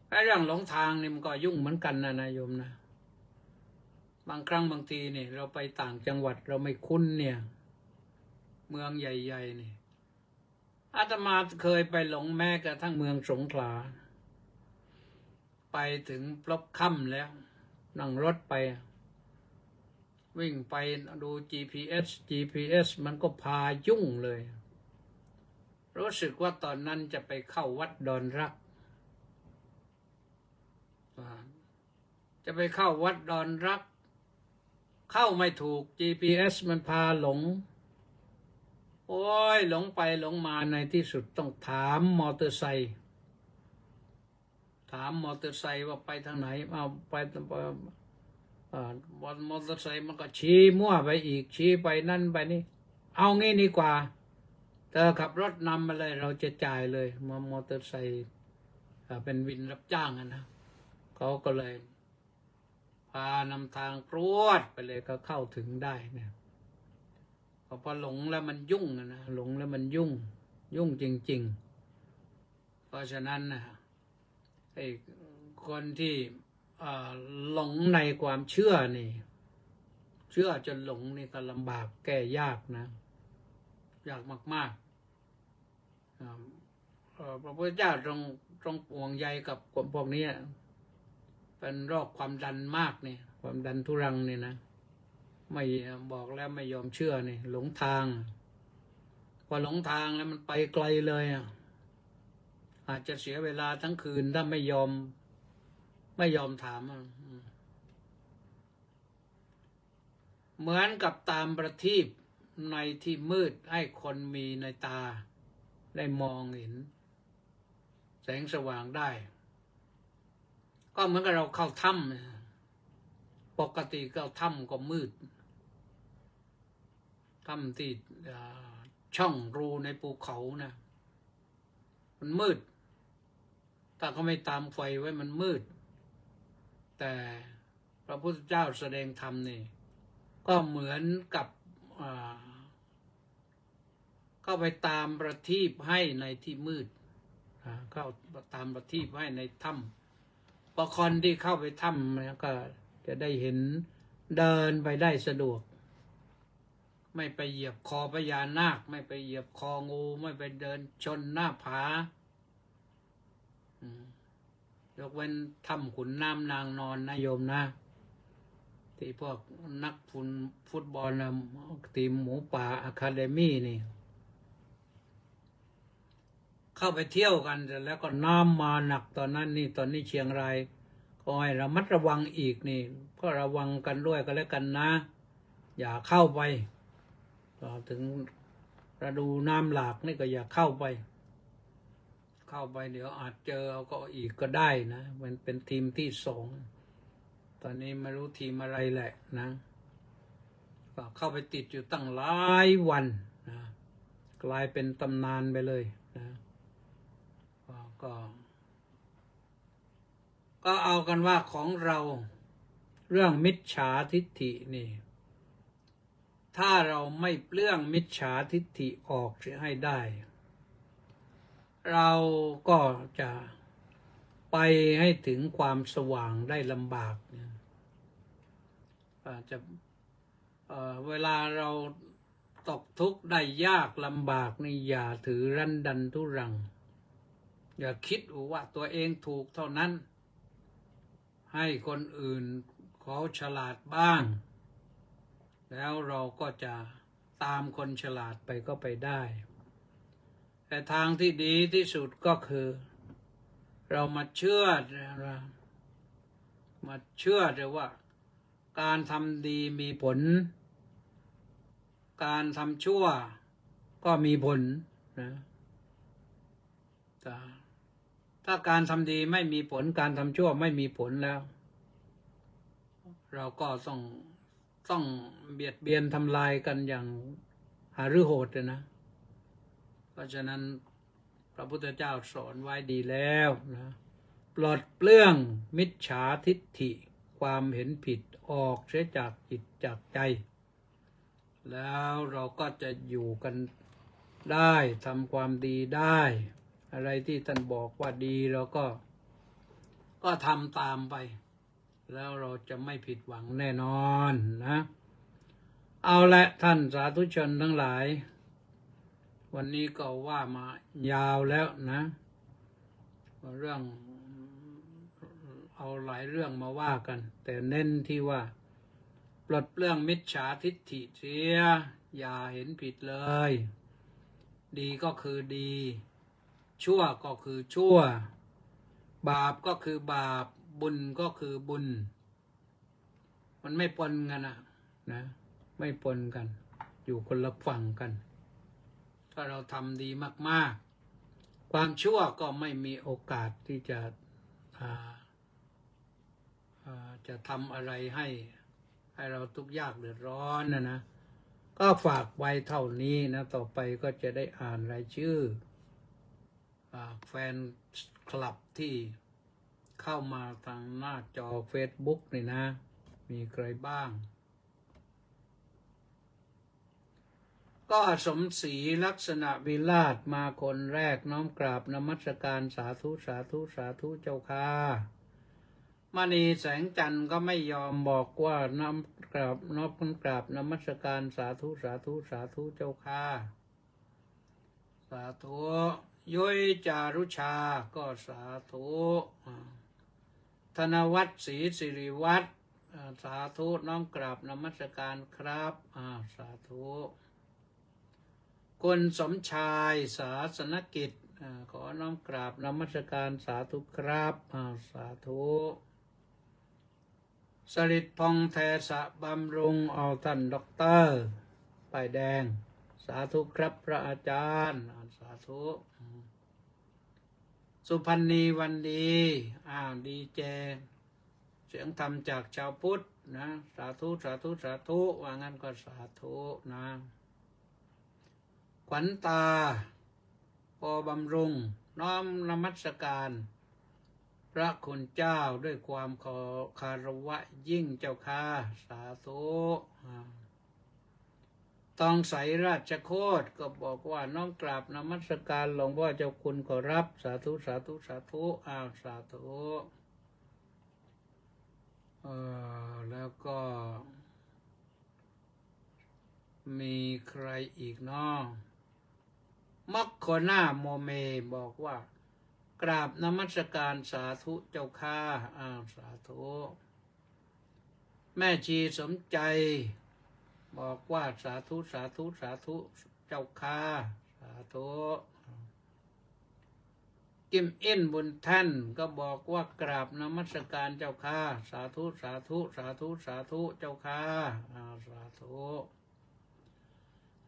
ไอ้เรื่องหลงทางนี่มันก็ยุ่งเหมือนกันนะโยมนะบางครั้งบางทีนี่เราไปต่างจังหวัดเราไม่คุ้นเนี่ยเมืองใหญ่ๆนี่อาตมาเคยไปหลงแม้กระทั่งเมืองสงขลาไปถึงพลบค่ำแล้วนั่งรถไปวิ่งไปดู GPS มันก็พายุ่งเลยรู้สึกว่าตอนนั้นจะไปเข้าวัดดอนรักจะไปเข้าวัดดอนรักเข้าไม่ถูก GPS มันพาหลงโอ้ยหลงไปหลงมาในที่สุดต้องถามมอเตอร์ไซค์ว่าไปทางไหนเอาไปมอเตอร์ไซค์มันก็ชี้มั่วไปอีกชี้ไปนั่นไปนี่เอางี้ดีกว่าเธอขับรถนำมาเลยเราจะจ่ายเลยมอเตอร์ไซค์เป็นวินรับจ้างนะเขาก็เลยพานำทางปรวดไปเลยก็เข้าถึงได้เนี่ยพอหลงแล้วมันยุ่งนะหลงแล้วมันยุ่งจริงๆเพราะฉะนั้นนะไอ้คนที่หลงในความเชื่อนี่เชื่อจนหลงนี่ก็ลำบากแก้ยากนะยากมากๆพระพุทธเจ้าตรงห่วงใยกับคนพวกนี้เป็นโรคความดันมากนี่ความดันทุรังนี่นะไม่บอกแล้วไม่ยอมเชื่อนี่หลงทางพอหลงทางแล้วมันไปไกลเลยอาจจะเสียเวลาทั้งคืนถ้าไม่ยอมถามเหมือนกับตามประทีปในที่มืดให้คนมีในตาได้มองเห็นแสงสว่างได้ก็เหมือนกับเราเข้าถ้ำปกติเข้าถ้ำก็มืดถ้ำที่ช่องรูในภูเขานะมันมืดถ้าเขาไม่ตามไฟไว้มันมืดแต่พระพุทธเจ้าแสดงธรรมนี่ก็เหมือนกับเข้าไปตามประทีปให้ในที่มืดเข้าตามประทีปให้ในถ้ำพอคนที่เข้าไปถ้ำก็จะได้เห็นเดินไปได้สะดวกไม่ไปเหยียบคอพญานาคไม่ไปเหยียบคองูไม่ไปเดินชนหน้าผายกเว้นถ้ำขุนน้ำนางนอนนะโยมนะ ที่พวกนักฟุตบอลนะทีมหมูป่าอะคาเดมี่นี่เข้าไปเที่ยวกันเสร็จแล้วก็น้ำมาหนักตอนนั้นนี่ตอนนี้เชียงรายก็ให้ระมัดระวังอีกนี่ก็ระวังกันด้วยก็แล้วกันนะ อย่าเข้าไปต่อถึงฤดูน้ำหลากนี่ก็อย่าเข้าไปเดี๋ยวอาจเจอเอาก็อีกก็ได้นะมันเป็นทีมที่สองตอนนี้ไม่รู้ทีมอะไรแหละนะก็เข้าไปติดอยู่ตั้งหลายวันนะกลายเป็นตำนานไปเลยนะก็เอากันว่าของเราเรื่องมิจฉาทิฏฐินี่ถ้าเราไม่เปลื้องมิจฉาทิฏฐิออกให้ได้เราก็จะไปให้ถึงความสว่างได้ลำบากเวลาเราตกทุกข์ได้ยากลำบากนี่อย่าถือรั้นดันทุรังอย่าคิดว่าตัวเองถูกเท่านั้นให้คนอื่นเขาฉลาดบ้างแล้วเราก็จะตามคนฉลาดไปก็ไปได้แต่ทางที่ดีที่สุดก็คือเรามาเชื่อเลยว่าการทำดีมีผลการทำชั่วก็มีผลนะถ้าการทำดีไม่มีผลการทำชั่วไม่มีผลแล้วเราก็ต้องเบียดเบียนทำลายกันอย่างหฤโหดเลยนะเพราะฉะนั้นพระพุทธเจ้าสอนไว้ดีแล้วนะปลดเปลื้องมิจฉาทิฏฐิความเห็นผิดออกเสียจากจิตจากใจแล้วเราก็จะอยู่กันได้ทำความดีได้อะไรที่ท่านบอกว่าดีเราก็ทำตามไปแล้วเราจะไม่ผิดหวังแน่นอนนะเอาละท่านสาธุชนทั้งหลายวันนี้ก็ว่ามายาวแล้วนะเรื่องเอาหลายเรื่องมาว่ากันแต่เน้นที่ว่าปลดเปลื้องมิจฉาทิฏฐิเสียอย่าเห็นผิดเลยดีก็คือดีชั่วก็คือชั่วบาปก็คือบาปบุญก็คือบุญมันไม่ปนกันนะไม่ปนกันอยู่คนละฝั่งกันถ้าเราทำดีมากๆความชั่วก็ไม่มีโอกาสที่จะทำอะไรให้เราทุกข์ยากเดือดร้อนนะก็ฝากไว้เท่านี้นะต่อไปก็จะได้อ่านรายชื่อแฟนคลับที่เข้ามาทางหน้าจอ Facebook นี่นะมีใครบ้างก็สมศรีลักษณะวิราชมาคนแรกน้อมกราบนมัสการสาธุสาธุสาธุเจ้าค่ะมณีแสงจันทร์ก็ไม่ยอมบอกว่าน้อมกราบนมัสการสาธุสาธุสาธุเจ้าค่ะสาธุยุ้ยจารุชาก็สาธุธนวัฒน์ศรีสิริวัฒน์สาธุน้อมกราบนมัสการครับสาธุคุณสมชายศาสนกิจขอน้อมกราบนมัสการสาธุครับสาธุสริตพงษ์แทสะบำรุงเอาท่านด็อกเตอร์ป้ายแดงสาธุครับพระอาจารย์สาธุสุพรรณีวันดีดีเจเสียงธรรมจากชาวพุทธนะสาธุสาธุสาธุว่างั้นก็สาธุนะขวัญตาพอบำรุงน้อมนมัสการพระคุณเจ้าด้วยความคารวะยิ่งเจ้าค่ะสาธุตองใสราชโคตก็บอกว่าน้อมกราบนมัสการหลวงพ่อเจ้าคุณขอรับสาธุสาธุสาธุสาธุแล้วก็มีใครอีกเนาะมัคโคนาโมเมบอกว่ากราบนมัสการสาธุเจ้าค่ะสาธุ แม่ชีสมใจบอกว่าสาธุสาธุสาธุเจ้าค่ะสาธุกิมอินบุญท่านก็บอกว่ากราบนมัสการเจ้าค่ะสาธุสาธุสาธุสาธุเจ้าค่ะสาธุ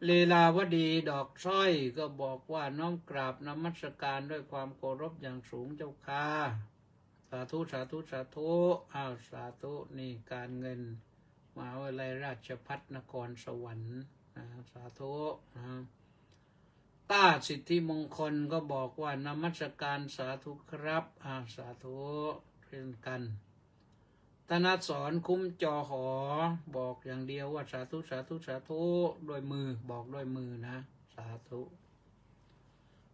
ลีลาวดีดอกสร้อยก็บอกว่าน้อมกราบนมัสการด้วยความเคารพอย่างสูงเจ้าค่ะสาธุสาธุสาธุสาธุนี่การเงินมหาวิทยาลัยราชภัฏนครสวรรค์สาธุต้าสิทธิมงคลก็บอกว่านมัสการสาธุครับสาธุเช่นกันธนสรคุ้มจอหอบอกอย่างเดียวว่าสาธุสาธุสาธุด้วยมือบอกด้วยมือนะสาธุ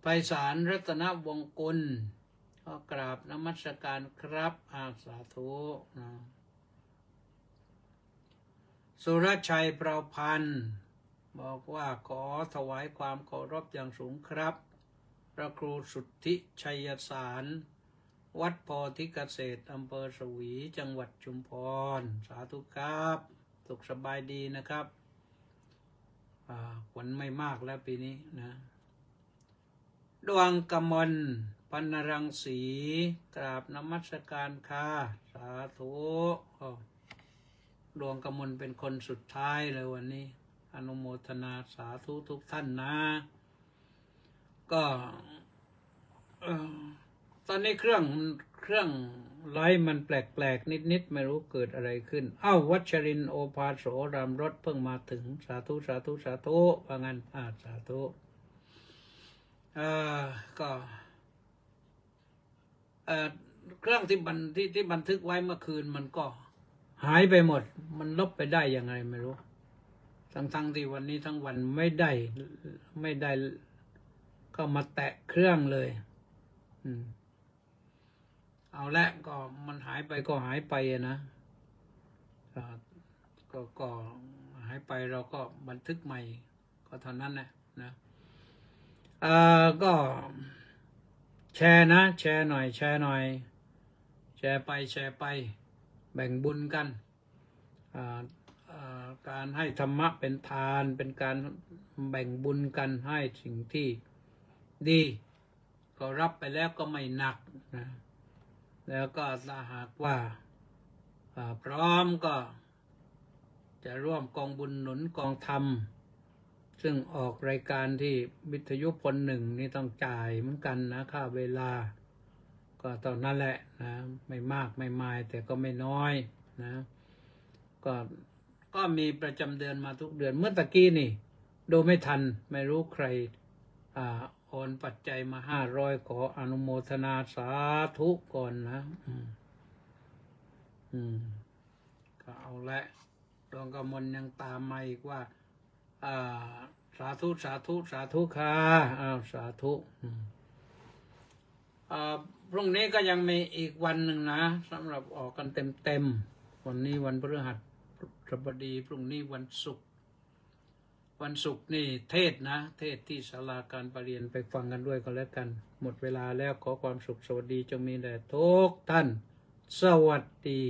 ไพศาลรัตนวงกุลก็กราบนมัสการครับสาธุนะสุรชัยเปราพันธ์บอกว่าขอถวายความเคารพอย่างสูงครับพระครูสุทธิชัยสารวัดโพธิเกษตรอำเภอสวีจังหวัดชุมพรสาธุครับสุขสบายดีนะครับฝนไม่มากแล้วปีนี้นะดวงกมลปัณรังสีกราบนมัสการค่ะสาธุดวงกมลเป็นคนสุดท้ายเลยวันนี้อนุโมทนาสาธุทุกท่านนะก็ตอนนี้เครื่องไลฟ์มันแปลกๆนิดไม่รู้เกิดอะไรขึ้นวัชรินโอภาโสรามรถเพิ่งมาถึงสาธุสาธุสาธุว่างั้นสาธุก็เครื่องที่บันทึกไว้เมื่อคืนมันก็หายไปหมดมันลบไปได้ยังไงไม่รู้ทั้งที่วันนี้ทั้งวันไม่ได้ก็มาแตะเครื่องเลยเอาละก็มันหายไปก็หายไปนะก็หายไปเราก็บันทึกใหม่ก็เท่านั้นนะก็แชร์นะแชร์หน่อยแชร์ไปแบ่งบุญกันการให้ธรรมะเป็นทานเป็นการแบ่งบุญกันให้สิ่งที่ดีก็รับไปแล้วก็ไม่หนักนะแล้วก็ถ้าหากว่าพร้อมก็จะร่วมกองบุญหนุนกองธรรมซึ่งออกรายการที่วิทยุพลหนึ่งนี่ต้องจ่ายเหมือนกันนะค่าเวลาก็ตอนนั้นแหละนะไม่มากไม่มายแต่ก็ไม่น้อยนะก็มีประจำเดือนมาทุกเดือนเมื่อตะกี้นี่ดูไม่ทันไม่รู้ใครโอนปัจจัยมา500ขออนุโมทนาสาธุก่อนนะก็เอาละดวงกมลยังตามมาอีกว่าสาธุสาธุสาธุค่ะสาธุพรุ่งนี้ก็ยังมีอีกวันหนึ่งนะสำหรับออกกันเต็มวันนี้วันพฤหัสบดีพรุ่งนี้วันศุกร์นี่เทศนะเทศที่ศาลาการประเรียนไปฟังกันด้วยก็แล้วกันหมดเวลาแล้วขอความสุขสวัสดีจงมีแด่ทุกท่านสวัสดี